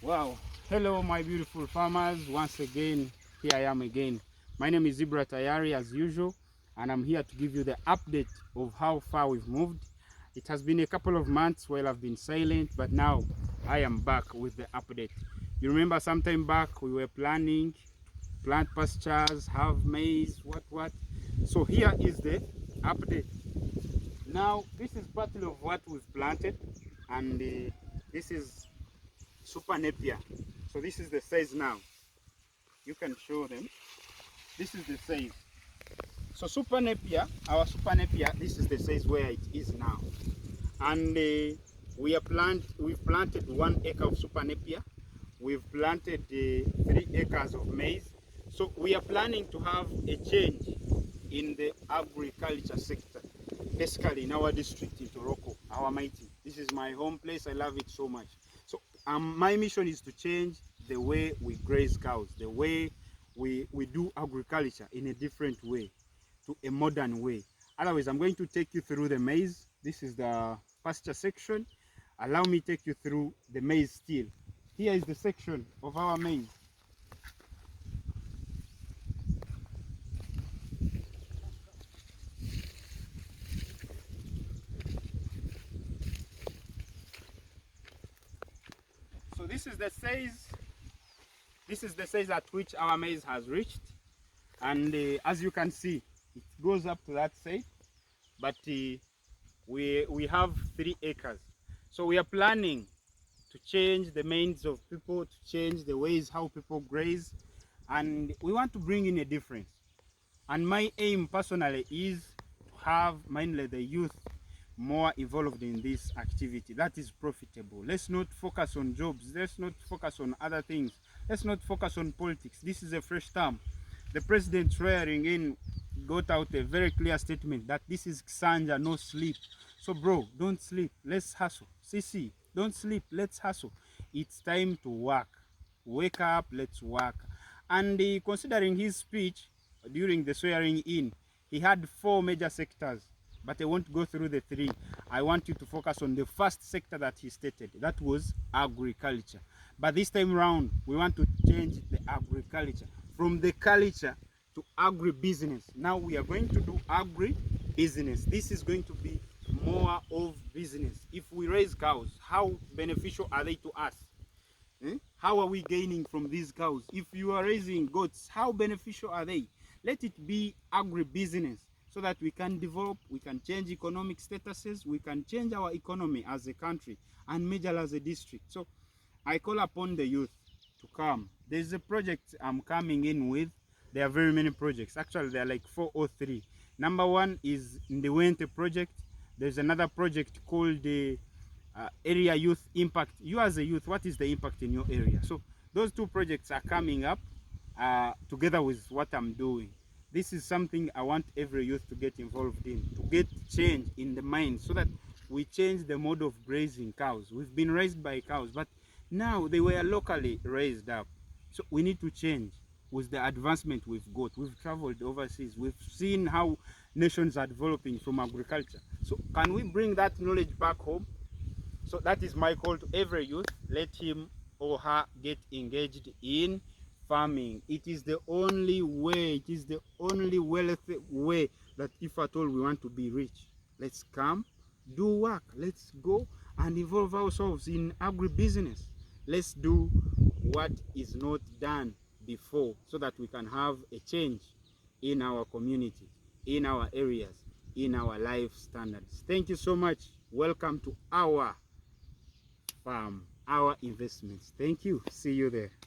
Wow, hello my beautiful farmers. Once again, here I am again. My name is Zebra Tayari as usual, and I'm here to give you the update of how far we've moved. It has been a couple of months while I've been silent, but now I am back with the update. You remember sometime back we were planning plant pastures, have maize, what. So here is the update. Now this is part of what we've planted, and this is Super Napier. So this is the size now. You can show them. This is the size. So Super Napier, our Super Napier, this is the size where it is now. And we've planted 1 acre of Super Napier. We've planted 3 acres of maize. So we are planning to have a change in the agriculture sector, basically in our district in Toroko, our mighty. This is my home place. I love it so much. So my mission is to change the way we graze cows, the way we do agriculture in a different way, to a modern way. Otherwise, I'm going to take you through the maize. This is the pasture section. Allow me to take you through the maize still. Here is the section of our maize. So this is the size at which our maize has reached, and as you can see, it goes up to that side, but we have 3 acres. So we are planning to change the minds of people, to change the ways how people graze, and we want to bring in a difference. And my aim personally is to have mainly the youth more involved in this activity that is profitable. Let's not focus on jobs, let's not focus on other things, let's not focus on politics. This is a fresh term. The president swearing in got out a very clear statement that this is Ksanja, no sleep. So bro, don't sleep, let's hustle. CC, don't sleep, let's hustle. It's time to work. Wake up, let's work. And considering his speech during the swearing in, he had 4 major sectors, but I won't go through the 3. I want you to focus on the first sector that he stated. That was agriculture. But this time around, we want to change the agriculture from the culture to agribusiness. Now we are going to do agribusiness. This is going to be more of business. If we raise cows, how beneficial are they to us? How are we gaining from these cows? If you are raising goats, how beneficial are they? Let it be agribusiness, so that we can develop, we can change economic statuses, we can change our economy as a country and major as a district. So I call upon the youth to come. There's a project I'm coming in with. There are very many projects. Actually, there are like 4 or 3. Number 1 is in the Wente project. There's another project called the Area Youth Impact. You as a youth, what is the impact in your area? So those 2 projects are coming up together with what I'm doing. This is something I want every youth to get involved in, to get change in the mind, so that we change the mode of grazing cows. We've been raised by cows, but now they were locally raised up. So we need to change with the advancement we've got. We've traveled overseas. We've seen how nations are developing from agriculture. So can we bring that knowledge back home? So that is my call to every youth. Let him or her get engaged in farming. It is the only way, it is the only wealthy way that if at all we want to be rich. Let's come, do work, let's go and involve ourselves in agribusiness. Let's do what is not done before, so that we can have a change in our community, in our areas, in our life standards. Thank you so much. Welcome to our farm, our investments. Thank you. See you there.